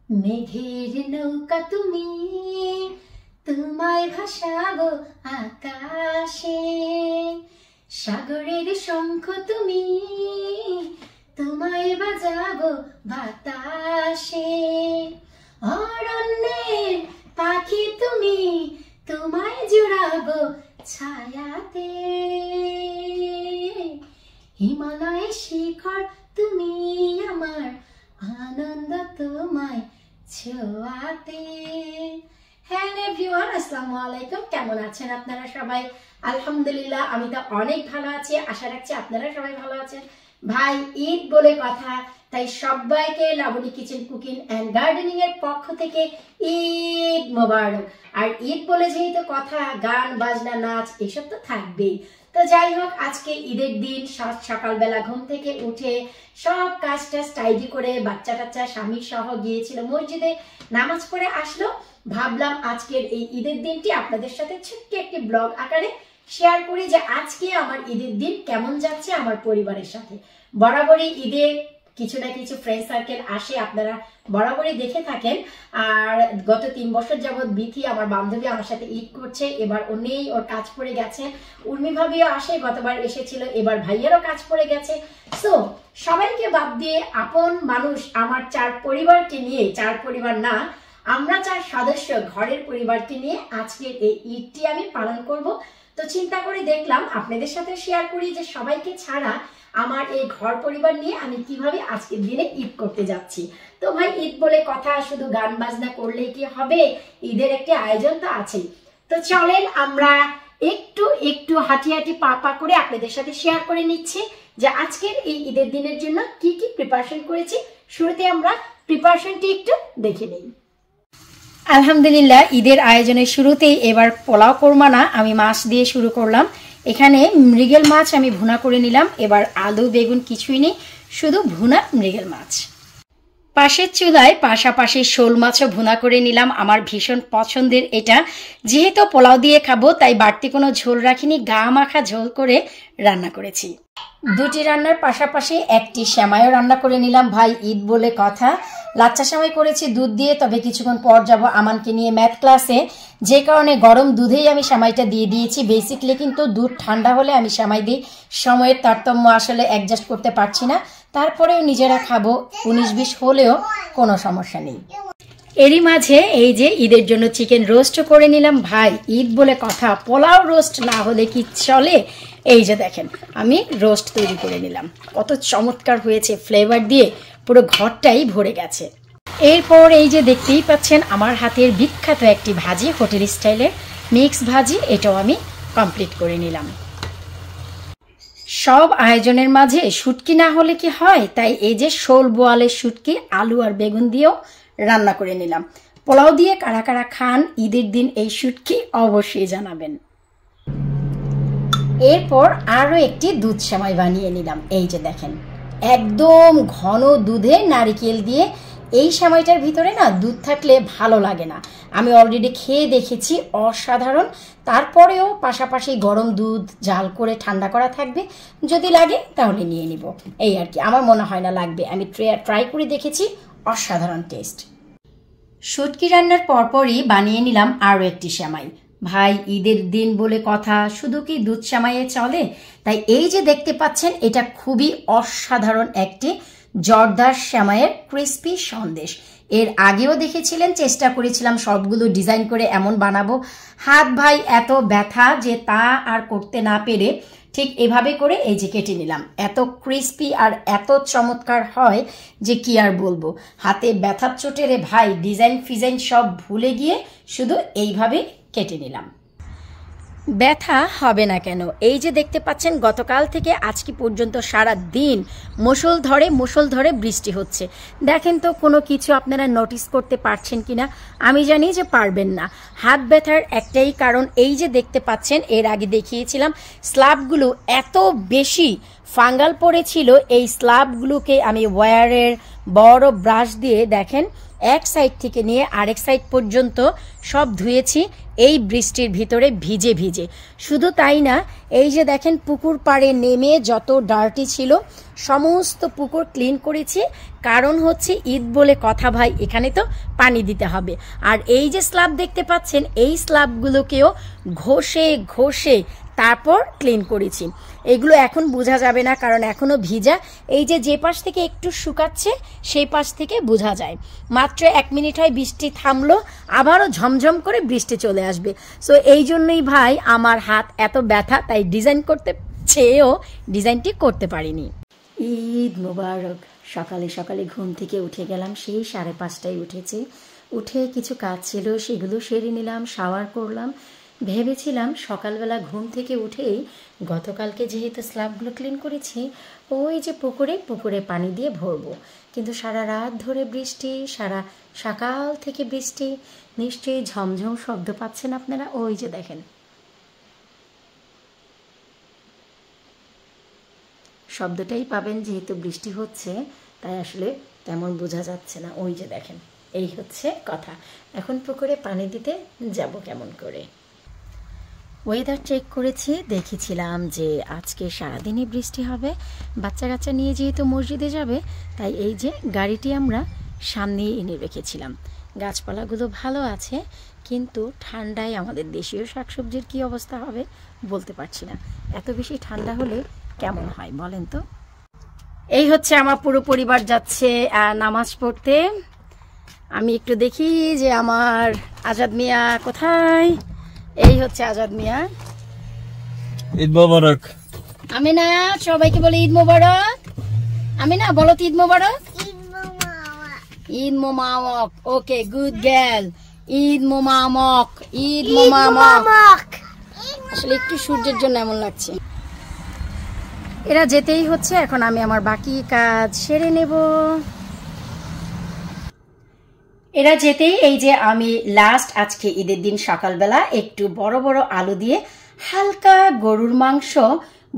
মেঘের নৌকা তুমি, তোমায় ভাসাবো আকাশে। সাগরের শঙ্খ তুমি, তোমায় বাজাবো বাতাসে। অরণ্যের পাখি তুমি, তোমায় জুড়াবো ছায়াতে। হিমালয়ের শিখর তুমি আমার, আনন্দ তোমায় ছোঁয়াতে। হ্যালো এভরিওয়ান, আসসালামু আলাইকুম। কেমন আছেন আপনারা সবাই? আলহামদুলিল্লাহ, আমি তো অনেক ভালো আছি। আশা রাখছি আপনারা সবাই ভালো আছেন। ভাই, ঈদ বলে কথা, তাই সবাইকে Labani kitchen cooking and gardening এর পক্ষ থেকে ঈদ মোবারক। আর ঈদ বলে যেহেতু কথা, গান বাজনা নাচ এসব তো থাকবেই। তো যাই হোক, আজকে ঈদের দিন সকালবেলা ঘুম থেকে উঠে সব কাজটা টাইডি করে বাচ্চা টাচ্চা স্বামী সহ গিয়েছিল মসজিদে, নামাজ পড়ে আসলো। ভাবলাম আজকের এই ঈদের দিনটি আপনাদের সাথে ছোট্ট একটি ব্লগ আকারে শেয়ার করি যে আজকে আমার ঈদের দিন কেমন যাচ্ছে আমার পরিবারের সাথে। বরাবরই ঈদে কিছু না কিছু ফ্রেন্ড সার্কেল আসে, আপনারা বরাবরই দেখে থাকেন। আর গত 3 বছর যাবৎ বিথি আমার বান্ধবী আমার সাথে ঈদ করছে। এবার ও নেই, ওর কাজ পড়ে গেছে। উর্মি ভাবিও আসে, গতবার এসেছিল, এবার ভাইয়েরও কাজ পড়ে গেছে। সো সবাইকে বাদ দিয়ে আপন মানুষ আমার 4 পরিবারকে নিয়ে, 4 পরিবার না, আমরা 4 সদস্য ঘরের পরিবারকে নিয়ে আজকের এই ঈদটি আমি পালন করব। তো চিন্তা করে দেখলাম আপনাদের সাথে শেয়ার করি যে সবাইকে ছাড়া আমার এই ঘর পরিবার নিয়ে আমি কিভাবে আজকের দিনে ঈদ করতে যাচ্ছি। তো ভাই, ঈদ বলে কথা, শুধু গান বাজনা করলেই কি হবে? ঈদের একটি আয়োজন তো আছেই। তো চলেন আমরা একটু একটু হাঁটি হাঁটি পা পা করে আপনাদের সাথে শেয়ার করে নিচ্ছি যে আজকের এই ঈদের দিনের জন্য কি কি প্রিপারেশন করেছি। শুরুতে আমরা প্রিপারেশনটি একটু দেখে নিই। আলহামদুলিল্লাহ, ঈদের আয়োজনের শুরুতেই এবার পোলাও কোরমা না, আমি মাছ দিয়ে শুরু করলাম। এখানে মৃগেল মাছ আমি ভুনা করে নিলাম। এবার আলু বেগুন কিছুই নেই, শুধু ভুনা মৃগেল মাছ। পাশের চুলায় পাশাপাশি শোল মাছও ভুনা করে নিলাম। আমার ভীষণ পছন্দের এটা, যেহেতু পোলাও দিয়ে খাবো তাই বাড়তি কোনো ঝোল রাখিনি, গা মাখা ঝোল করে রান্না করেছি। দুটি রান্নার পাশাপাশি একটি সেমাইও রান্না করে নিলাম। ভাই, ঈদ বলে কথা, লাচ্চা সেমাই করেছি দুধ দিয়ে। তবে কিছুক্ষণ পর যাব আমানকে নিয়ে ম্যাথ ক্লাসে, যে কারণে গরম দুধেই আমি সেমাইটা দিয়ে দিয়েছি। বেসিকলি কিন্তু দুধ ঠান্ডা হলে আমি সেমাই দিই। সময়ের তারতম্য আসলে অ্যাডজাস্ট করতে পারছি না, তারপরেও নিজেরা খাবো, 19-20 হলেও কোনো সমস্যা নেই। এরই মাঝে এই যে ঈদের জন্য চিকেন রোস্ট করে নিলাম। ভাই, ঈদ বলে কথা, পোলাও রোস্ট না হলে কি চলে? এই যে দেখেন, আমি রোস্ট তৈরি করে নিলাম। কত চমৎকার হয়েছে, ফ্লেভার দিয়ে পুরো ঘরটাই ভরে গেছে। এরপর এই যে দেখতেই পাচ্ছেন আমার হাতের বিখ্যাত একটি ভাজি, হোটেল স্টাইলের মিক্স ভাজি, এটাও আমি কমপ্লিট করে নিলাম। সব আয়োজনের মাঝে শুটকি না হলে কি হয়, তাই এই যে শোল বোয়ালের শুটকি আলু আর বেগুন দিয়েও রান্না করে নিলাম। পোলাও দিয়ে কারা কারা খান ঈদের দিন এই শুটকি অবশ্যই জানাবেন। এরপর আরও একটি দুধ সেমাই বানিয়ে নিলাম। এই যে দেখেন, একদম ঘন দুধে নারিকেল দিয়ে। এই সেমাইটার ভিতরে না দুধ থাকলে ভালো লাগে না, আমি অলরেডি খেয়ে দেখেছি, অসাধারণ। তারপরেও পাশাপাশি গরম দুধ জাল করে ঠান্ডা করা থাকবে, যদি লাগে তাহলে নিয়ে নিব, এই আর কি। আমার মনে হয় না লাগবে, আমি ট্রাই করে দেখেছি, অসাধারণ টেস্ট। শুটকি রান্নার পরপরই বানিয়ে নিলাম আরও একটি সেমাই। ভাই, ঈদের দিন বলে কথা, শুধু কি দুধ সেমাইয়ে চলে? তাই এই যে দেখতে পাচ্ছেন, এটা খুবই অসাধারণ একটি জর্দার সেমাইয়ের ক্রিস্পি সন্দেশ। এর আগেও দেখেছিলেন, চেষ্টা করেছিলাম সবগুলো ডিজাইন করে এমন বানাবো। হাত ভাই এত ব্যথা যে তা আর করতে না পেরে ঠিক এভাবে করে এই যে কেটে নিলাম। এত ক্রিস্পি আর এত চমৎকার হয় যে কি আর বলবো। হাতে ব্যথার চোটে রে ভাই, ডিজাইন ফিজাইন সব ভুলে গিয়ে শুধু এইভাবে কেটে নিলাম। ব্যথা হবে না কেন? এই যে দেখতে পাচ্ছেন, গতকাল থেকে আজকে পর্যন্ত সারা দিন মুষলধারে বৃষ্টি হচ্ছে। দেখেন তো কোনো কিছু আপনারা নোটিস করতে পারছেন কিনা? আমি জানি যে পারবেন না। হাত ব্যথার একটাই কারণ, এই যে দেখতে পাচ্ছেন, এর আগে দেখিয়েছিলাম স্ল্যাবগুলো এত বেশি ফাঙ্গাল পড়েছিল এই স্ল্যাবগুলোকে আমি ওয়্যারের বড় ব্রাশ দিয়ে দেখেন এক সাইড থেকে নিয়ে আরেক সাইড পর্যন্ত সব ধুয়েছি এই বৃষ্টির ভিতরে ভিজে ভিজে। শুধু তাই না, এই যে দেখেন পুকুর পাড়ে নেমে যত ডার্টি ছিল সমস্ত পুকুর ক্লিন করেছি। কারণ হচ্ছে ঈদ বলে কথা ভাই, এখানে তো পানি দিতে হবে। আর এই যে স্ল্যাব দেখতে পাচ্ছেন এই স্ল্যাবগুলোকেও ঘষে ঘষে তারপর ক্লিন করেছি। এগুলো এখন বোঝা যাবে না কারণ এখনো ভিজা। এই যে পাশ থেকে একটু শুকাচ্ছে সেই পাশ থেকে বোঝা যায়। মাত্র 1 মিনিট হয় বৃষ্টি থামলো, আবারও ঝমঝম করে বৃষ্টি চলে আসবে। সো এই জন্যই ভাই আমার হাত এত ব্যথা, তাই ডিজাইন করতে চেয়েও ডিজাইনটি করতে পারিনি। ঈদ মোবারক। সকালে সকালে ঘুম থেকে উঠে গেলাম, সেই 5:30টায় উঠেছি। উঠে কিছু কাজ ছিল সেগুলো সেরে নিলাম, শাওয়ার করলাম। ভেবেছিলাম সকালবেলা ঘুম থেকে উঠেই গতকালকে যেহেতু স্ল্যাবগুলো ক্লিন করেছি ওই যে পুকুরে পানি দিয়ে ভরবো, কিন্তু সারা রাত ধরে বৃষ্টি, সারা সকাল থেকে বৃষ্টি। নিশ্চয়ই ঝমঝম শব্দ পাচ্ছেন আপনারা, ওই যে দেখেন শব্দটাই পাবেন, যেহেতু বৃষ্টি হচ্ছে তাই আসলে তেমন বোঝা যাচ্ছে না। ওই যে দেখেন, এই হচ্ছে কথা। এখন পুকুরে পানি দিতে যাব কেমন করে। ওয়েদার চেক করেছি, দেখেছিলাম যে আজকে সারাদিনই বৃষ্টি হবে। বাচ্চা কাচ্চা নিয়ে যেহেতু মসজিদে যাবে তাই এই যে গাড়িটি আমরা সামনেই এনে রেখেছিলাম। গাছপালাগুলো ভালো আছে, কিন্তু ঠান্ডায় আমাদের দেশীয় শাকসবজির কী অবস্থা হবে বলতে পারছি না। এত বেশি ঠান্ডা হলে কেমন হয় বলেন তো। এই হচ্ছে আমার পুরো পরিবার যাচ্ছে নামাজ পড়তে। আমি একটু দেখি যে আমার আজাদ মিয়া কোথায়। এই হচ্ছে আজাদ মিয়া। ঈদ মোবারক। আমি না সবাইকে বলে ঈদ মোবারক। আমি না বলো তো ঈদ মোবারক। ঈদ মোমামক। ওকে, গুড গার্ল। ঈদ মোমামক, ঈদ মোমামক। আসলে একটু সূর্যের জন্য এমন লাগছে। এরা যেতেই হচ্ছে, এখন আমি আমার বাকি কাজ সেরে নেব। এরা যেতেই এই যে আমি লাস্ট আজকে ঈদের দিন সকালবেলা একটু বড় বড় আলু দিয়ে হালকা গরুর মাংস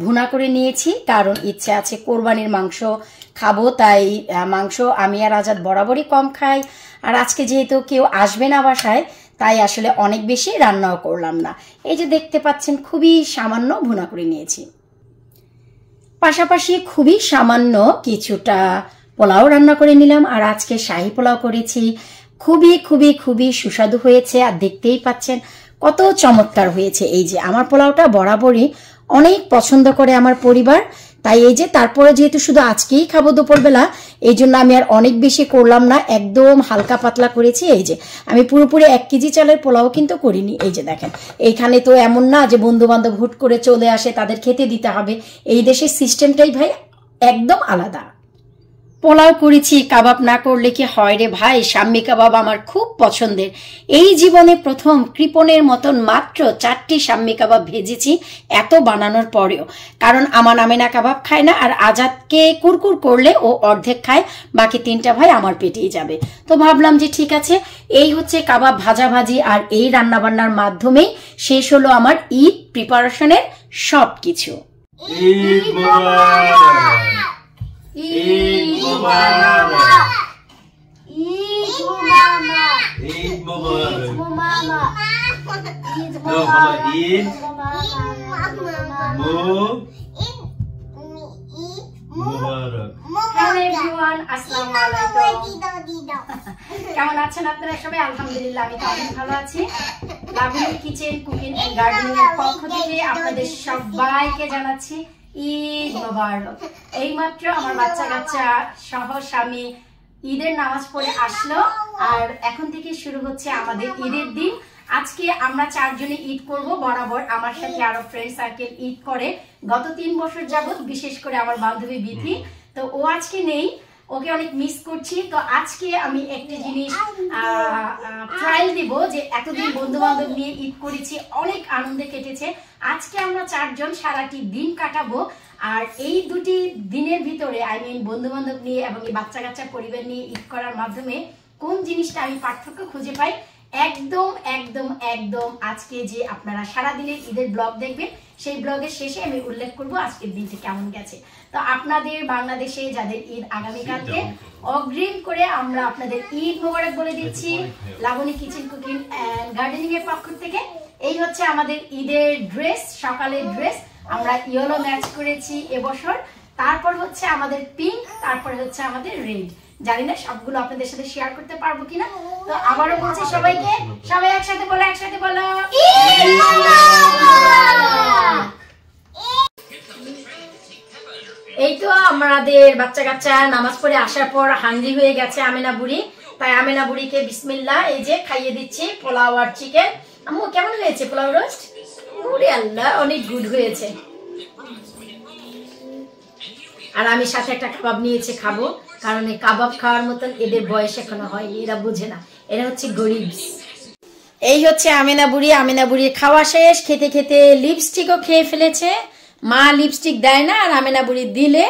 ভুনা করে নিয়েছি, কারণ ইচ্ছে আছে কোরবানির মাংস খাবো। তাই মাংস আমি আর আজাদ বরাবরই কম খাই, আর আজকে যেহেতু কেউ আসবে না বাসায় তাই আসলে অনেক বেশি রান্নাও করলাম না। এই যে দেখতে পাচ্ছেন খুবই সামান্য ভুনা করে নিয়েছি। পাশাপাশি খুবই সামান্য কিছুটা পোলাও রান্না করে নিলাম, আর আজকে শাহী পোলাও করেছি। খুবই খুবই খুবই সুস্বাদু হয়েছে, আর দেখতেই পাচ্ছেন কত চমৎকার হয়েছে। এই যে আমার পোলাওটা বরাবরই অনেক পছন্দ করে আমার পরিবার, তাই এই যে তারপরে যেহেতু শুধু আজকেই খাবো দুপুরবেলা, এই জন্য আমি আর অনেক বেশি করলাম না, একদম হালকা পাতলা করেছি। এই যে আমি পুরোপুরি 1 কেজি চালের পোলাও কিন্তু করিনি। এই যে দেখেন, এইখানে তো এমন না যে বন্ধু বান্ধব হুট করে চলে আসে তাদের খেতে দিতে হবে। এই দেশের সিস্টেমটাই ভাই একদম আলাদা। পোলাও করেছি, কাবাব না করলে কি হয় রে ভাই। শাম্মী কাবাব আমার খুব পছন্দের। এই জীবনে প্রথম কৃপণের মতন মাত্র 4টি শাম্মী কাবাব ভেজেছি এত বানানোর পরেও, কারণ আমার আমেনা কাবাব খায় না, আর আজাদকে কুরকুর করলে ও অর্ধেক খায়, বাকি 3টা ভাই আমার পেটেই যাবে। তো ভাবলাম যে ঠিক আছে, এই হচ্ছে কাবাব ভাজাভাজি আর এই রান্নাবান্নার মাধ্যমেই শেষ হলো আমার ঈদ প্রিপারেশনের সবকিছু। ঈদ মোবারক। ঈদ মোবারক। ঈদ মোবারক। ঈদ মোবারক। ঈদ মোবারক। ঈদ মোবারক। ঈদ মোবারক। হ্যালো এভরিওয়ান, আসসালামু আলাইকুম। কেমন আছেন আপনারা সবাই? আলহামদুলিল্লাহ আমি তো অনেক ভালো আছি। Lovely kitchen cooking and gardening এর পক্ষ থেকে আপনাদের সবাইকে জানাচ্ছি ঈদ মোবারক। এইমাত্র আমার বাচ্চা কাচ্চা সহ স্বামী ঈদের নামাজ পড়ে আসলো, আর এখন থেকে শুরু হচ্ছে আমাদের ঈদের দিন। আজকে আমরা 4 জনে ঈদ করব। বরাবর আমার সাথে আরো ফ্রেন্ড সার্কেল ঈদ করে গত 3 বছর যাবত, বিশেষ করে আমার বান্ধবী বিথি। তো ও আজকে নেই, ওকে অনেক মিস করছি। তো আজকে আমি একটা জিনিস ট্রায়াল দিব, যে এতদিন বন্ধু বান্ধব নিয়ে ঈদ করেছি, অনেক আনন্দে কেটেছে। আজকে আমরা 4 জন সারাটি দিন কাটাবো, আর এই 2টি দিনের ভিতরে বন্ধু বান্ধব নিয়ে এবং বাচ্চা কাচ্চা পরিবার নিয়ে ঈদ করার মাধ্যমে কোন জিনিসটা আমি পার্থক্য খুঁজে পাই, একদম একদম একদম আজকে যে আপনারা সারাদিনের ঈদের ব্লগ দেখবেন সেই ব্লগের শেষে আমি উল্লেখ করব আজকের দিনটা কেমন গেছে। তো আপনাদের বাংলাদেশে যাদের ঈদ আগামীকালকে, অগ্রিম করে আমরা আপনাদের ঈদ মোবারক বলে দিচ্ছি Labani kitchen cooking and gardening এর পক্ষ থেকে। এই হচ্ছে আমাদের ঈদের ড্রেস, সকালের ড্রেস। আমরা ইয়েলো ম্যাচ করেছি এবছর, তারপর হচ্ছে আমাদের পিঙ্ক, তারপরে হচ্ছে আমাদের রেড। জানি না সবগুলো আপনাদের সাথে শেয়ার করতে পারবো কিনা। তো আবারও বলছি সবাইকে, সবাই একসাথে বলো, একসাথে বলো এই তো আমাদের বাচ্চা কাচ্চা নামাজ পড়ে আসার পর হাঙ্গরি হয়ে গেছে আমেনা বুড়ি, তাই আমেনা বুড়িকে বিসমিল্লাহ এই যে খাইয়ে দিচ্ছি পোলাও আর চিকেন। আম্মু কেমন হয়েছে পোলাও রোস্ট? ওরে আল্লাহ, অনেক গুড হয়েছে। আর আমি সাথে একটা কাবাব নিয়েছি, খাবো, কারণ এই কাবাব খাওয়ার মতন এদের বয়স এখনো হয়নি, এরা বুঝে না, এরা হচ্ছে গরিব। এই হচ্ছে আমেনা বুড়ি। আমেনা বুড়ির খাওয়া শেষ, খেতে খেতে লিপস্টিকও খেয়ে ফেলেছে। মা লিপস্টিক দেয় না, আর আমেনা বুড়ি দিলে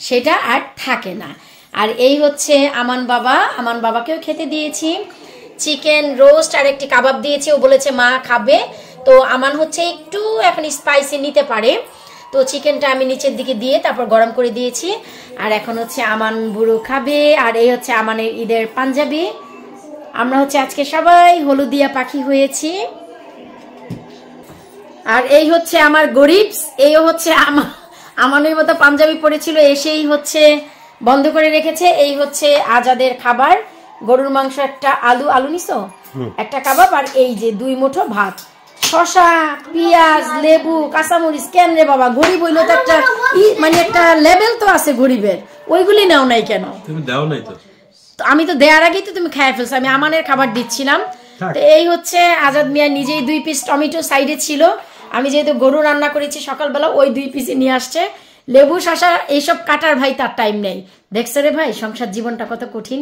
সেটা আর থাকে না। আর এই হচ্ছে আমান বাবা, আমান বাবাকেও খেতে দিয়েছি চিকেন রোস্ট আর একটি কাবাব দিয়েছি, ও বলেছে মা খাবে। তো আমান হচ্ছে একটু এখন স্পাইসি নিতে পারে, তো চিকেনটা আমি নিচের দিকে দিয়ে তারপর গরম করে দিয়েছি। আর এখন হচ্ছে আমান বুড়ো খাবে। আর এই হচ্ছে আমানের ঈদের পাঞ্জাবি। আমরা হচ্ছে আজকে সবাই হলুদিয়া পাখি হয়েছি। আর এই হচ্ছে আমার গরিবস, এই হচ্ছে আমানের মতো পাঞ্জাবি পরেছিল, এসেই হচ্ছে বন্ধ করে রেখেছে। এই হচ্ছে আজাদের খাবার, গরুর মাংস একটা, আলু নিছো একটা কাবাব, আর এই যে 2 মুঠো ভাত, শশা, পেঁয়াজ, লেবু, কাঁচামরিচ। কেন রে বাবা, গরিব হইলো তো একটা মানে একটা লেভেল তো আছে গরিবের, ওইগুলি নাও নাই কেন? তুমি দাও নাই তো। আমি তো দেওয়ার আগেই তো তুমি খেয়ে ফেলছো, আমি আমানের খাবার দিচ্ছিলাম। তো এই হচ্ছে আজাদ মিয়া নিজেই 2 পিস টমেটো সাইডে ছিল, আমি যেহেতু গরু রান্না করেছি সকালবেলা, ওই 2 পিসই নিয়ে আসছে। লেবু শশা এইসব কাটার ভাই তার টাইম নেই। দেখছো রে ভাই, সংসার জীবনটা কত কঠিন।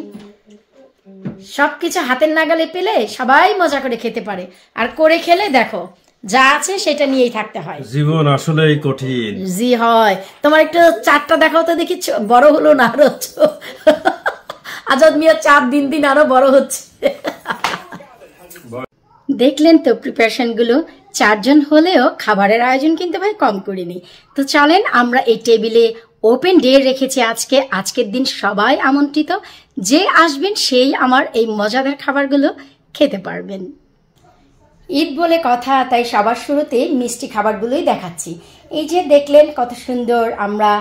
সবকিছু হাতের নাগালে পেলে সবাই মজা করে খেতে পারে, আর করে খেলে দেখো যা আছে সেটা নিয়েই থাকতে হয়। জীবন আসলেই কঠিন। জি হয়। তোমার একটু চারটা দেখাও তো দেখি, বড় হলো না আরো? আজাদ মিয়া চার দিন দিন আরো বড় হচ্ছে। দেখলেন তো প্রিপারেশন গুলো, 4 জন হলেও খাবারের আয়োজন কিন্তু ভাই কম করিনি। তো চলেন আমরা এই টেবিলে ওপেন ডে রেখেছি আজকে, আজকের দিন সবাই আমন্ত্রিত, যে আসবেন সেই আমার এই মজাদার খাবারগুলো খেতে পারবেন। ঈদ বলে কথা, তাই সবার শুরুতে মিষ্টি খাবারগুলোই দেখাচ্ছি। এই যে দেখলেন কত সুন্দর আমরা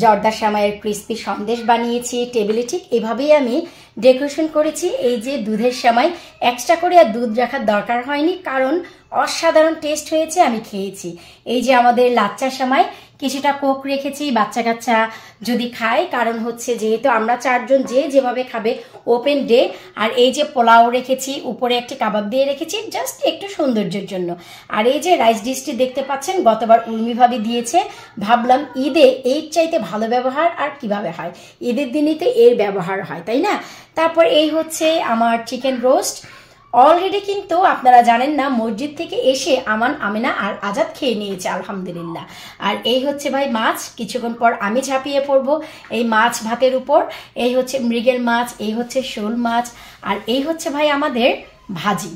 জর্দা সেমাইয়ের ক্রিস্পি সন্দেশ বানিয়েছি টেবিলে, ঠিক এভাবেই আমি ডেকোরেশন করেছি। এই যে দুধের সেমাই, এক্সট্রা করে আর দুধ রাখার দরকার হয়নি, কারণ অসাধারণ টেস্ট হয়েছে, আমি খেয়েছি। এই যে আমাদের লাচ্চা সেমাই, কিছুটা কোক রেখেছি বাচ্চা কাচ্চা যদি খায়, কারণ হচ্ছে যেহেতু আমরা 4 জন, যে যেভাবে খাবে ওপেন ডে। আর এই যে পোলাও রেখেছি, উপরে একটি কাবাব দিয়ে রেখেছি জাস্ট একটু সৌন্দর্যের জন্য। আর এই যে রাইস ডিশটি দেখতে পাচ্ছেন, গতবার উর্মি ভাবি দিয়েছে, ভাবলাম ঈদে এর চাইতে ভালো ব্যবহার আর কিভাবে হয়, ঈদের দিনই তো এর ব্যবহার হয়, তাই না? তারপর এই হচ্ছে আমার চিকেন রোস্ট। অলরেডি কিন্তু আপনারা জানেন না, মসজিদ থেকে এসে আমেনা আর আজাদ খেয়ে নিয়েছে আলহামদুলিল্লাহ। আর এই হচ্ছে ভাই মাছ, কিছুক্ষণ পর আমি ঝাঁপিয়ে পড়বো এই মাছ ভাতের উপর। এই হচ্ছে মৃগেল মাছ, এই হচ্ছে শোল মাছ, আর এই হচ্ছে ভাই আমাদের ভাজি।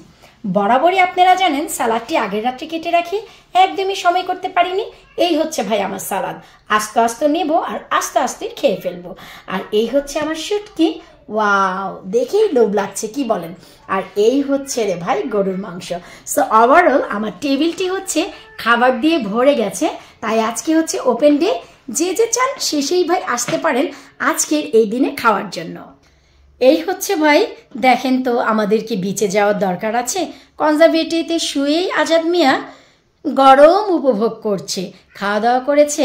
বরাবরই আপনারা জানেন সালাদটি আগের রাত্রে কেটে রাখি, একদমই সময় করতে পারিনি। এই হচ্ছে ভাই আমার সালাদ, আস্তে আস্তে নেবো আর আস্তে আস্তে খেয়ে ফেলবো। আর এই হচ্ছে আমার শুটকি, ওয়াও দেখেই লোভ লাগছে, কি বলেন? আর এই হচ্ছে রে ভাই গরুর মাংস। সো ওভারঅল আমার টেবিলটি হচ্ছে খাবার দিয়ে ভরে গেছে, তাই আজকে হচ্ছে ওপেন ডে, যে যে চান সেই ভাই আসতে পারেন আজকের এই দিনে খাওয়ার জন্য। এই হচ্ছে ভাই, দেখেন তো আমাদের কি বিচে যাওয়ার দরকার আছে? কনজারভেটিভতে শুয়েই আজাদ মিয়া গরম উপভোগ করছে, খাওয়া দাওয়া করেছে,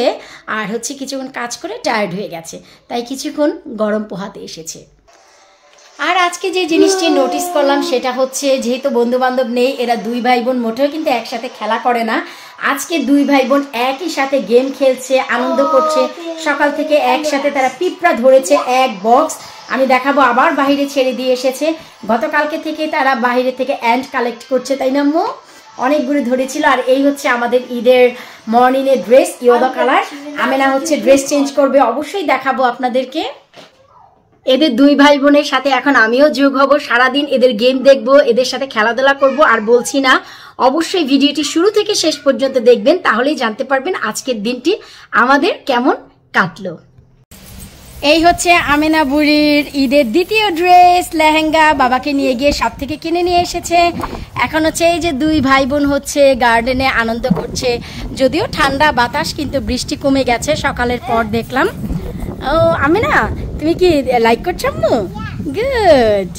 আর হচ্ছে কিছুক্ষণ কাজ করে টায়ার্ড হয়ে গেছে, তাই কিছুক্ষণ গরম পোহাতে এসেছে। আর আজকে যে জিনিসটি নোটিস করলাম সেটা হচ্ছে, যেহেতু বন্ধু বান্ধব নেই, এরা 2 ভাই বোন মোটেও কিন্তু একসাথে খেলা করে না। আজকে 2 ভাই বোন একই সাথে গেম খেলছে, আনন্দ করছে, সকাল থেকে একসাথে তারা পিঁপড়া ধরেছে 1 বক্স। আমি দেখাবো, আবার বাইরে ছেড়ে দিয়ে এসেছে। গতকালকে থেকে তারা বাইরে থেকে অ্যান্ড কালেক্ট করছে, তাই না আম্মু? অনেকগুলো ধরেছিল। আর এই হচ্ছে আমাদের ঈদের মর্নিং এর ড্রেস, ইয়েলো কালার। আমেনা হচ্ছে ড্রেস চেঞ্জ করবে, অবশ্যই দেখাবো আপনাদেরকে। এদের 2 ভাই বোনের সাথে এখন আমিও যোগ হব, সারাদিন এদের গেম দেখবো, এদের সাথে খেলাধুলা করব। আর বলছি না, অবশ্যই ভিডিওটি শুরু থেকে শেষ পর্যন্ত দেখবেন, তাহলেই জানতে পারবেন আজকের দিনটি আমাদের কেমন কাটলো। এই হচ্ছে আমেনা বুড়ির ঈদের দ্বিতীয় ড্রেস, লেহেঙ্গা। বাবাকে নিয়ে গিয়ে সব থেকে কিনে নিয়ে এসেছে। এখন হচ্ছে এই যে দুই ভাই বোন হচ্ছে গার্ডেনে আনন্দ করছে, যদিও ঠান্ডা বাতাস, কিন্তু বৃষ্টি কমে গেছে সকালের পর দেখলাম। ও আমেনা, তুমি কি লাইক করছো আম্মু? গুড।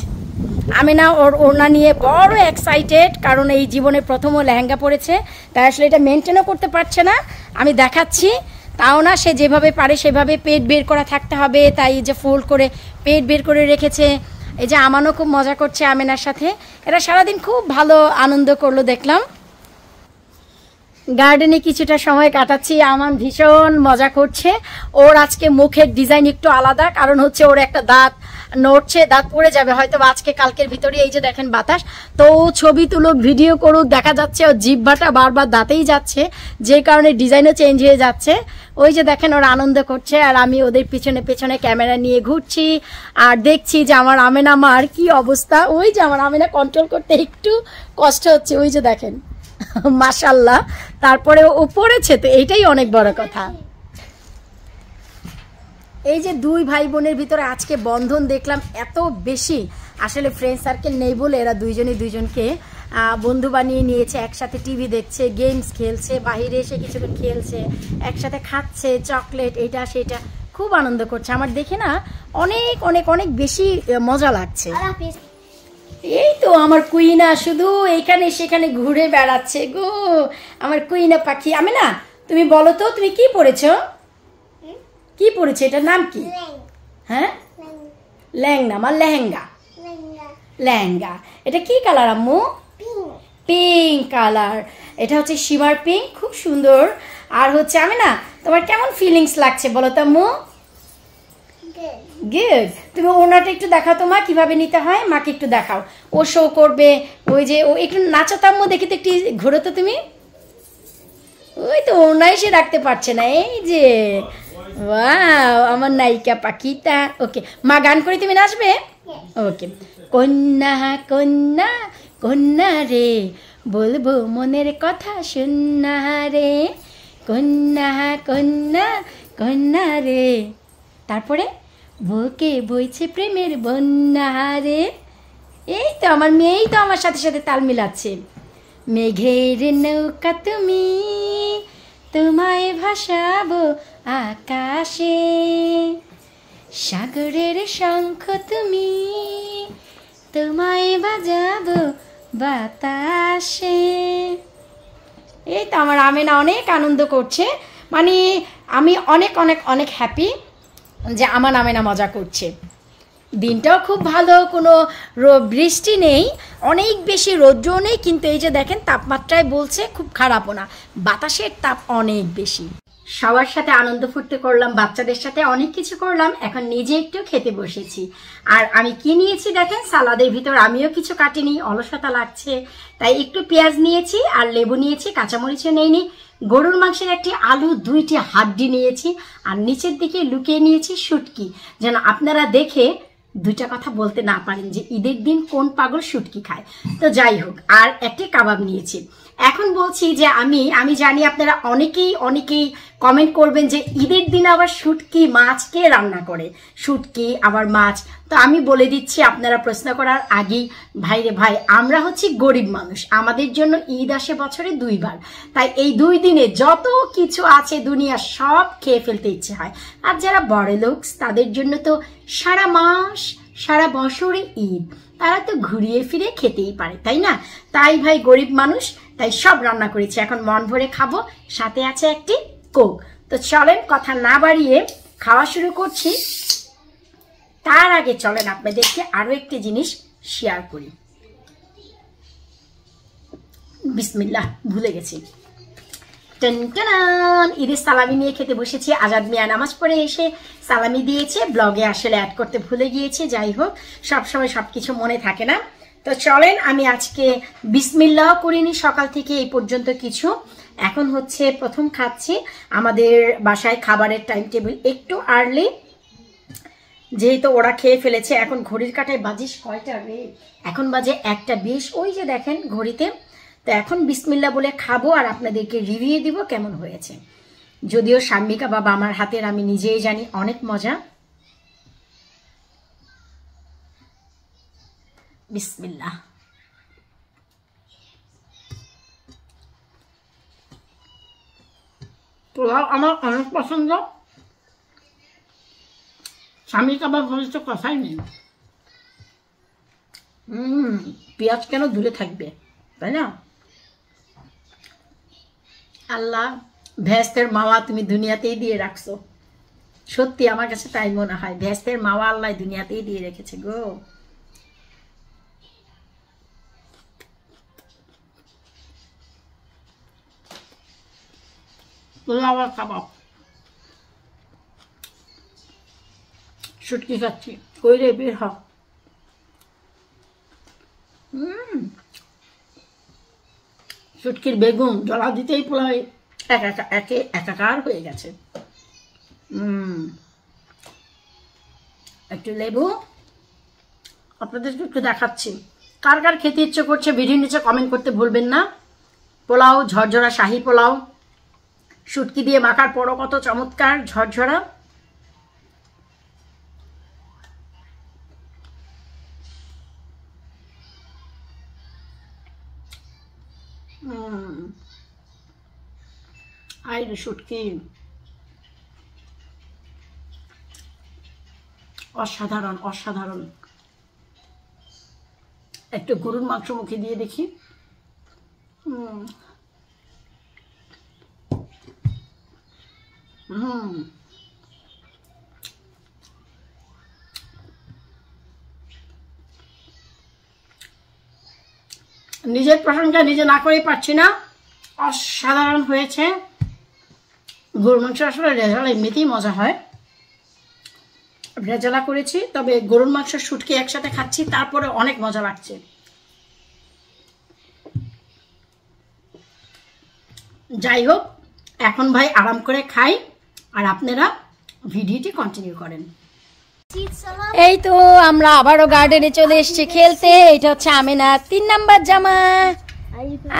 আমেনা ওর ওড়না নিয়ে বড় এক্সাইটেড, কারণ এই জীবনে প্রথমও লেহেঙ্গা পরেছে, তাই আসলে এটা মেনটেনও করতে পারছে না। আমি দেখাচ্ছি, তাও না, সে যেভাবে পারে সেভাবে পেট বের করা থাকতে হবে, তাই যে ফোল্ড করে পেট বের করে রেখেছে। এই যে আমানও খুব মজা করছে আমেনার সাথে, এরা সারাদিন খুব ভালো আনন্দ করলো দেখলাম। গার্ডেনে কিছুটা সময় কাটাচ্ছি, আমান ভীষণ মজা করছে। ওর আজকে মুখের ডিজাইন একটু আলাদা, কারণ হচ্ছে ওর একটা দাঁত নড়ছে, দাঁত পড়ে যাবে হয়তো আজকে কালকের ভিতরে। এই যে দেখেন বাতাস, তো ছবি তুলুক ভিডিও করুক, দেখা যাচ্ছে ওর জিহ্বাটা বারবার দাঁতেই যাচ্ছে, যে কারণে ডিজাইনও চেঞ্জ হয়ে যাচ্ছে। ওই যে দেখেন ওরা আনন্দ করছে, আর আমি ওদের পিছনে পেছনে ক্যামেরা নিয়ে ঘুরছি আর দেখছি যে আমার আমেনা মার কি অবস্থা। ওই যে আমার আমেনা কন্ট্রোল করতে একটু কষ্ট হচ্ছে, ওই যে দেখেন মাশাল্লাহ। তারপরে ও পড়েছে, তো এইটাই অনেক বড় কথা। এই যে দুই ভাই বোনের ভিতরে আজকে বন্ধন দেখলাম এত বেশি, আসলে ফ্রেন্ড সার্কেল নেই বলে এরা দুইজনই দুইজনকে বন্ধু বানিয়ে নিয়েছে। একসাথে টিভি দেখছে, গেমস খেলছে, বাহিরে এসে কিছুক্ষণ খেলছে, একসাথে খাচ্ছে চকলেট, এটা সেটা, খুব আনন্দ করছে। আমার দেখে না অনেক অনেক অনেক বেশি মজা লাগছে। এই তো আমার কুইনা শুধু এইখানে সেখানে ঘুরে বেড়াচ্ছে গো, আমার কুইনা পাখি। আমি না, তুমি বলো তো তুমি কি পড়েছো? কি পড়েছে, এটার নাম কি? হ্যাঁ, লেহেঙ্গা, আমার লেহেঙ্গা, লেহেঙ্গা। এটা কি কালার আম্মু? Pink colour. এটা হচ্ছে শিমার পিঙ্ক, খুব সুন্দর। আর হচ্ছে আমি না, তোমার কেমন ফিলিংস লাগছে বলো তো আম্মু? গুড। তুমি ওনাটা একটু দেখাও তো মা, কিভাবে নিতে হয় মাকে একটু দেখাও, ও শো করবে। ওই যে ও একটু নাচো তো আম্মু, দেখি তো একটু ঘোরো তো তুমি। ওই তো ওনাই সে রাখতে পারছে না, এই যে ওয়াও আমার নায়িকা পাখিটা। ওকে মা, গান করে তুমি নাচবে? ওকে। কন্যা কন্যা কন্যা রে, বলবো মনের কথা শুননা রে, কন্যা কন্যা কন্যা রে। তারপরে বুকে বইছে প্রেমের বন্যা রে। এই তো আমার মেয়েই তো আমার সাথে সাথে তাল মিলাচ্ছে। মেঘের নৌকা তুমি, তোমায় ভাসাবো আকাশে, সাগরের শঙ্খ তুমি, তোমায় বাজাবো বাতাসে। এই তো আমার আমেনা অনেক আনন্দ করছে, মানে আমি অনেক অনেক অনেক হ্যাপি যে আমার আমেনা মজা করছে। দিনটাও খুব ভালো, কোনো বৃষ্টি নেই, অনেক বেশি রৌদ্রও নেই, কিন্তু এই যে দেখেন তাপমাত্রায় বলছে খুব খারাপও না, বাতাসের তাপ অনেক বেশি। সবার সাথে আনন্দ ফুর্তি করলাম, বাচ্চাদের সাথে অনেক কিছু করলাম, এখন নিজে একটু খেতে বসেছি। আর আমি কি নিয়েছি দেখেন, সালাদের ভিতর আমিও কিছু কাটিনি, অলসতা লাগছে তাই একটু পেঁয়াজ নিয়েছি আর লেবু নিয়েছি, কাঁচামরিচও নেইনি। গরুর মাংসের একটি আলু, 2টি হাড্ডি নিয়েছি, আর নিচের দিকে লুকিয়ে নিয়েছি শুটকি, যেন আপনারা দেখে 2টা কথা বলতে না পারেন যে ঈদের দিন কোন পাগল শুটকি খায়। তো যাই হোক, আর একটি কাবাব নিয়েছি। এখন বলছি যে আমি জানি আপনারা অনেকেই কমেন্ট করবেন যে ঈদের দিন আবার শুটকি মাছ কে রান্না করে, শুটকি আবার মাছ। তো আমি বলে দিচ্ছি আপনারা প্রশ্ন করার আগেই, ভাইরে ভাই, আমরা হচ্ছি গরিব মানুষ, আমাদের জন্য ঈদ আসে বছরে 2 বার, তাই এই 2 দিনে যত কিছু আছে দুনিয়া সব খেয়ে ফেলতে ইচ্ছে হয়। আর যারা বড়লোক তাদের জন্য তো সারা মাস সারা বছরে ঈদ, তারা তো ঘুরিয়ে ফিরে খেতেই পারে, তাই না? তাই ভাই গরিব মানুষ, তাই সব রান্না করেছি, এখন মন ভরে খাবো, সাথে আছে একটি কোক। তো চলেন কথা না বাড়িয়ে খাওয়া শুরু করছি। তার আগে চলেন আপনাদেরকে আরো একটি জিনিস শেয়ার করি। বিসমিল্লাহ, ভুলে গেছি। ঈদের সালামি নিয়ে খেতে বসেছি। আজাদ মিয়া নামাজ পড়ে এসে সালামি দিয়েছে, ব্লগে আসলে অ্যাড করতে ভুলে গিয়েছি। যাই হোক, সবসময় সবকিছু মনে থাকে না। তো চলেন, আমি আজকে বিসমিল্লাহ করিনি সকাল থেকে এই পর্যন্ত কিছু। এখন হচ্ছে প্রথম খাচ্ছি। আমাদের বাসায় খাবারের টাইম টেবিল একটু আর্লি, যেহেতু ওরা খেয়ে ফেলেছে। এখন ঘড়ির কাঁটায় বাজিস কয়টা রে? এখন বাজে 1টা 20। ওই যে দেখেন ঘড়িতে। তো এখন বিসমিল্লাহ বলে খাবো আর আপনাদেরকে রিভিউ দিব কেমন হয়েছে। যদিও শাম্মী কাবাব আমার হাতের আমি নিজেই জানি অনেক মজা। বিসমিল্লাহ। পোলাও আমার অনেক পছন্দ, শাম্মী কাবাব হলে তো কথাই নেই। পেঁয়াজ কেন দূরে থাকবে, তাই না? আল্লাহ ভেস্তের মাওয়া তুমি দুনিয়াতেই দিয়ে রাখছো, সত্যি আমার কাছে তাই মনে হয়, ভেস্তের মাওয়া আল্লাহ দুনিয়াতেই দিয়ে রেখেছে গো। পোলাও আর কাবাব, শুটকি খাচ্ছি, কই রে বের হ। শুটকির বেগুন জলা দিতেই পোলাও একাকার হয়ে গেছে। একটু লেবু আপনাদেরকে একটু দেখাচ্ছি, কার কার খেতে ইচ্ছে করছে ভিডিওর নিচে কমেন্ট করতে ভুলবেন না। পোলাও ঝরঝরা শাহী পোলাও, শুটকি দিয়ে মাখার পরও কত চমৎকার ঝরঝরা। আইরে শুটকি অসাধারণ অসাধারণ। একটু গরুর মাংস মুখে দিয়ে দেখি। নিজের প্রশংসা নিজে না করেই পারছি না, অসাধারণ হয়েছে। গরুর মাংস আসলে রেজালা এমনিতেই মজা হয়, রেজালা করেছি, তবে গরুর মাংস শুটকি একসাথে খাচ্ছি তারপরে অনেক মজা লাগছে। যাই হোক, এখন ভাই আরাম করে খাই আর আপনারা ভিডিওটি কন্টিনিউ করেন। এই তো আমরা আবারও গার্ডেনে চলে এসেছি খেলতে। এটা হচ্ছে আমেনা 3 নাম্বার জামা।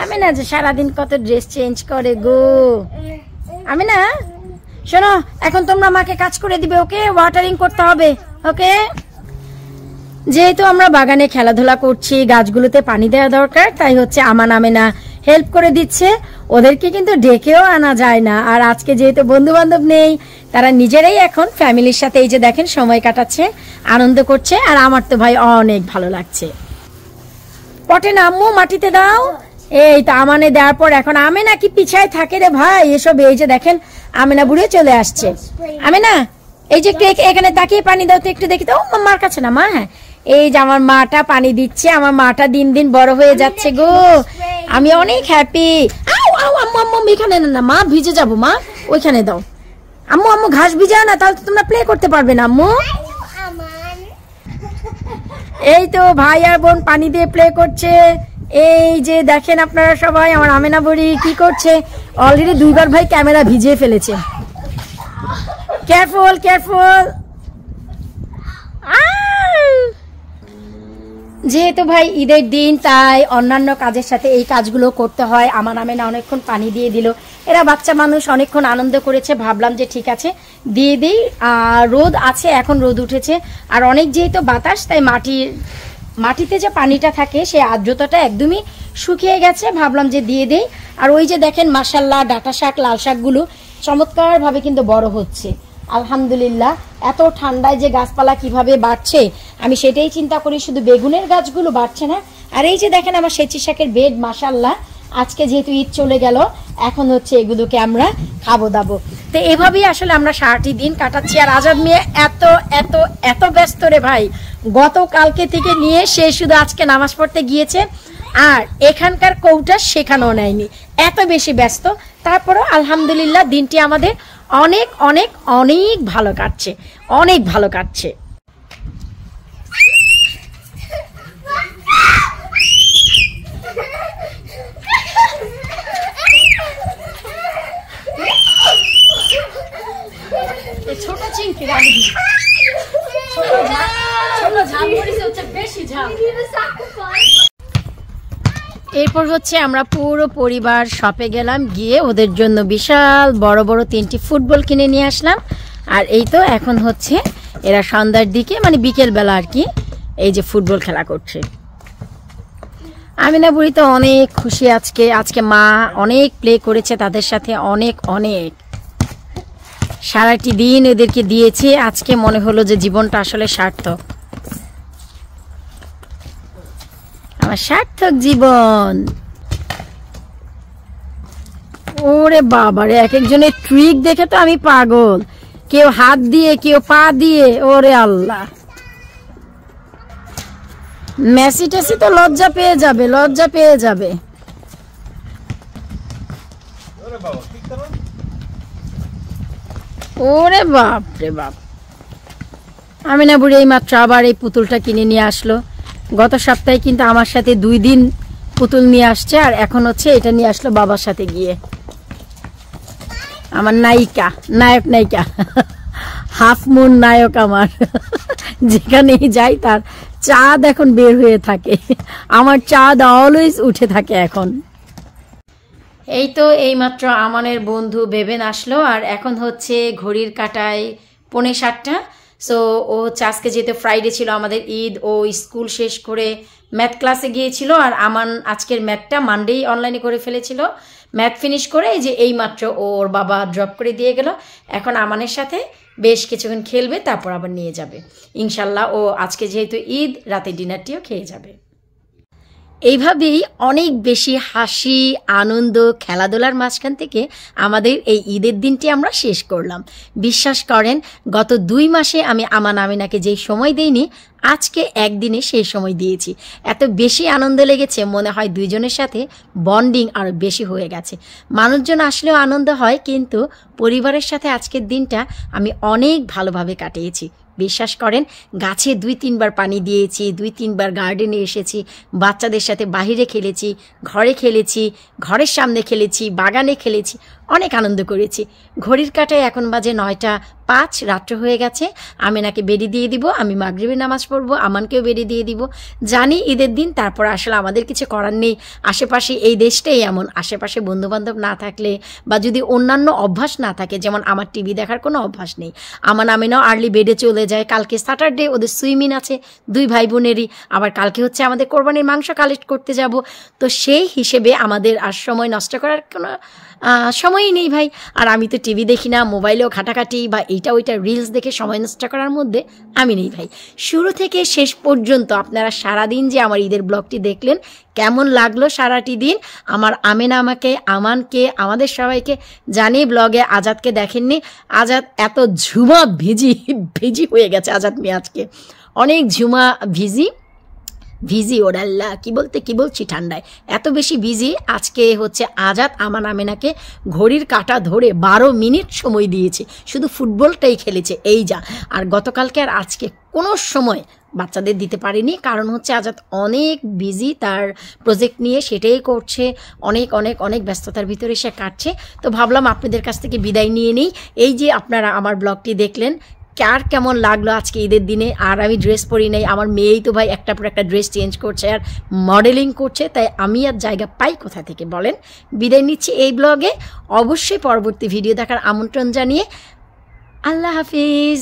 আমেনা যে সারাদিন কত ড্রেস চেঞ্জ করে গো। আমেনা শোনো, এখন তোমরা আমাকে কাজ করে দিবে, ওকে? ওয়াটারিং করতে হবে, ওকে? যেহেতু আমরা বাগানে খেলাধুলা করছি, গাছগুলোতে পানি দেওয়া দরকার, তাই হচ্ছে আমেনা হেল্প করে দিচ্ছে। ওদেরকে কিন্তু ডেকেও আনা যায় না, আর আজকে যেহেতু বন্ধু বান্ধব নেই, তারা নিজেরাই এখন ফ্যামিলির সাথে এই যে দেখেন সময় কাটাচ্ছে, আনন্দ করছে, আর আমার তো ভাই অনেক ভালো লাগছে। পটে না আম্মু, মাটিতে দাও। এই তো আমানে দেওয়ার পর এখন আমেনা কি পিছায় থাকে রে ভাই এসব। এই যে দেখেন আমেনা বুড়ে চলে আসছে। আমেনা এই যে এখানে তাকিয়ে পানি দাও তো একটু, দেখি তো। মার কাছে না মা, হ্যাঁ এই যে আমার মাটা পানি দিচ্ছে, আমার মাটা দিন দিন বড় হয়ে যাচ্ছে গো, আমি অনেক হ্যাপি। আম্মু আম্মু এখানে না মা, ভিজে যাবো মা, ওইখানে দাও। আম্মু আম্মু ঘাস ভিজাও না, তাহলে তোমরা প্লে করতে পারবে না আম্মু। এই তো ভাই আর বোন পানি দিয়ে প্লে করছে। এই যে দেখেন আপনারা সবাই আমার আমেনা বুড়ি কি করছে। অলরেডি 2বার ভাই ক্যামেরা ভিজিয়ে ফেলেছে। Careful careful. যেহেতু ভাই ঈদের দিন, তাই অন্যান্য কাজের সাথে এই কাজগুলো করতে হয়। আমার আমেনা অনেকক্ষণ পানি দিয়ে দিল, এরা বাচ্চা মানুষ অনেকক্ষণ আনন্দ করেছে, ভাবলাম যে ঠিক আছে দিয়ে দিই। রোদ আছে, এখন রোদ উঠেছে, আর অনেক যেহেতু বাতাস, তাই মাটিতে যে পানিটা থাকে সেই আর্দ্রতাটা একদমই শুকিয়ে গেছে, ভাবলাম যে দিয়ে দেই। আর ওই যে দেখেন মাশাআল্লাহ ডাঁটা শাক, লাল শাকগুলো চমৎকারভাবে কিন্তু বড় হচ্ছে আলহামদুলিল্লাহ। এত ঠান্ডায় যে গাছপালা কিভাবে বাড়ছে আমি সেটাই চিন্তা করি, শুধু বেগুনের গাছগুলো বাড়ছে না। আর এই যে দেখেন আমার সেচি শাকের বেড মাশাআল্লাহ, আজকে যেহেতু ঈদ চলে গেল, এখন হচ্ছে এগুলোকে আমরা খাবো দাবো। তো এভাবেই আসলে আমরা সারাটি দিন কাটাচ্ছি। আর আজাদ মেয়ে এত এত এত ব্যস্ত রে ভাই, গতকালকে থেকে নিয়ে সে শুধু আজকে নামাজ পড়তে গিয়েছে, আর এখানকার কৌটা শেখানো নেয়নি, এত বেশি ব্যস্ত। তারপরও আলহামদুলিল্লাহ দিনটি আমাদের অনেক অনেক অনেক ভালো কাটছে, অনেক ভালো কাটছে। ছোট চিংকি রাখবি, ছোট ঝাল মরিচ হচ্ছে বেশি ঝাল। এরপর হচ্ছে আমরা পুরো পরিবার শপে গেলাম, গিয়ে ওদের জন্য বিশাল বড় বড় 3টি ফুটবল কিনে নিয়ে আসলাম। আর এই তো এখন হচ্ছে এরা সন্ধ্যার দিকে মানে বিকেলবেলা আর কি এই যে ফুটবল খেলা করছে। আমিনা বুড়ি তো অনেক খুশি আজকে মা অনেক প্লে করেছে তাদের সাথে, অনেক অনেক সারাটি দিন এদেরকে দিয়েছে। আজকে মনে হলো যে জীবনটা আসলে সার্থক, আমার সার্থক জীবন। ওরে বাবারে, এক একজনের ট্রিক দেখে তো আমি পাগল, কেউ হাত দিয়ে কেউ পা দিয়ে, ওরে আল্লাহ। মেসি টেসি তো লজ্জা পেয়ে যাবে। ওরে বাপ রে বাপ। আমিনা বুড়ি এই মাত্র আবার এই পুতুলটা কিনে নিয়ে আসলো। গত সপ্তাহে কিন্তু আমার সাথে 2 দিন পুতুল নিয়ে আসছে, আর এখন হচ্ছে এটা নিয়ে আসলো বাবার সাথে গিয়ে। আমার নায়িকা হাফ মুন নায়ক আমার। যেখানেই যাই তার চাঁদ এখন বের হয়ে থাকে, আমার চাঁদ অলওয়েজ উঠে থাকে এখন। এই তো এইমাত্র আমানের বন্ধু বেবেন আসলো, আর এখন হচ্ছে ঘড়ির কাঁটায় 7:45। সো ও আজকে যেহেতু ফ্রাইডে ছিল আমাদের ঈদ, ও স্কুল শেষ করে ম্যাথ ক্লাসে গিয়েছিল, আর আমান আজকের ম্যাথটা মানডেই অনলাইনে করে ফেলেছিল। ম্যাথ ফিনিশ করে এই যে এইমাত্র ওর বাবা ড্রপ করে দিয়ে গেল। এখন আমানের সাথে বেশ কিছুক্ষণ খেলবে, তারপর আবার নিয়ে যাবে ইনশাল্লাহ। ও আজকে যেহেতু ঈদ, রাতে ডিনারটিও খেয়ে যাবে। এইভাবেই অনেক বেশি হাসি আনন্দ খেলাধুলার মাঝখান থেকে আমাদের এই ঈদের দিনটি আমরা শেষ করলাম। বিশ্বাস করেন, গত 2 মাসে আমি আমিনাকে যেই সময় দেইনি, আজকে একদিনে সেই সময় দিয়েছি। এত বেশি আনন্দ লেগেছে, মনে হয় দুইজনের সাথে বন্ডিং আরও বেশি হয়ে গেছে। মানুষজন আসলেও আনন্দ হয়, কিন্তু পরিবারের সাথে আজকের দিনটা আমি অনেক ভালোভাবে কাটিয়েছি। বিশ্বাস করেন, গাছে 2-3 বার পানি দিয়েছি, 2-3 বার গার্ডেনে এসেছি, বাচ্চাদের সাথে বাহিরে খেলেছি, ঘরে খেলেছি, ঘরের সামনে খেলেছি, বাগানে খেলেছি, অনেক আনন্দ করেছি। ঘড়ির কাঁটায় এখন বাজে 9:05, রাত্র হয়ে গেছে। আমিনাকে বেরিয়ে দিয়ে দিব, আমি মাগরিবের নামাজ পড়বো, আমানকেও বেরিয়ে দিয়ে দিব। জানি ঈদের দিন, তারপর আসলে আমাদের কিছু করার নেই। আশেপাশে এই দেশটাই এমন, আশেপাশে বন্ধুবান্ধব না থাকলে বা যদি অন্যান্য অভ্যাস না থাকে, যেমন আমার টিভি দেখার কোনো অভ্যাস নেই, আমিনাও আর্লি বেডে চলে যায়। কালকে স্যাটারডে, ওদের সুইমিং আছে 2 ভাই বোনেরই। আবার কালকে হচ্ছে আমাদের কোরবানির মাংস কালেক্ট করতে যাব। তো সেই হিসেবে আমাদের আর সময় নষ্ট করার কোনো সময়ই নেই ভাই। আর আমি তো টিভি দেখি না, মোবাইলেও ঘাটাঘাটি বা এইটা ওইটা রিলস দেখে সময় নষ্ট করার মধ্যে আমি নেই ভাই। শুরু থেকে শেষ পর্যন্ত আপনারা সারাদিন যে আমার ঈদের ব্লগটি দেখলেন, কেমন লাগলো সারাটি দিন? আমার আমাকে, আমানকে, আমাদের সবাইকে জানি। ব্লগে আজাদকে দেখেননি, আজাদ এত ঝুমা ভিজি হয়ে গেছে। আজাদ মেয়ে আজকে অনেক ঝুমা ভিজি ওরাল্লা কি বলছি ঠান্ডায় এত বেশি ভিজি। আজকে হচ্ছে আজাদ আমিনাকে ঘড়ির কাঁটা ধরে 12 মিনিট সময় দিয়েছে, শুধু ফুটবলটাই খেলেছে, এই যা। আর গতকালকে আর আজকে কোনো সময় বাচ্চাদের দিতে পারিনি, কারণ হচ্ছে আজাদ অনেক বিজি তার প্রজেক্ট নিয়ে, সেটাই করছে, অনেক অনেক অনেক ব্যস্ততার ভিতরে সে কাটছে। তো ভাবলাম আপনাদের কাছ থেকে বিদায় নিয়ে নিই। এই যে আপনারা আমার ব্লগটি দেখলেন, কার কেমন লাগলো আজকে ঈদের দিনে? আর আমি ড্রেস পরি নাই, আমার মেয়েই তো ভাই একটা পর একটা ড্রেস চেঞ্জ করছে আর মডেলিং করছে, তাই আমি আর জায়গা পাই কোথা থেকে বলেন? বিদায় নিচ্ছি এই ব্লগে। অবশ্যই পরবর্তী ভিডিও দেখার আমন্ত্রণ জানিয়ে আল্লাহ হাফিজ।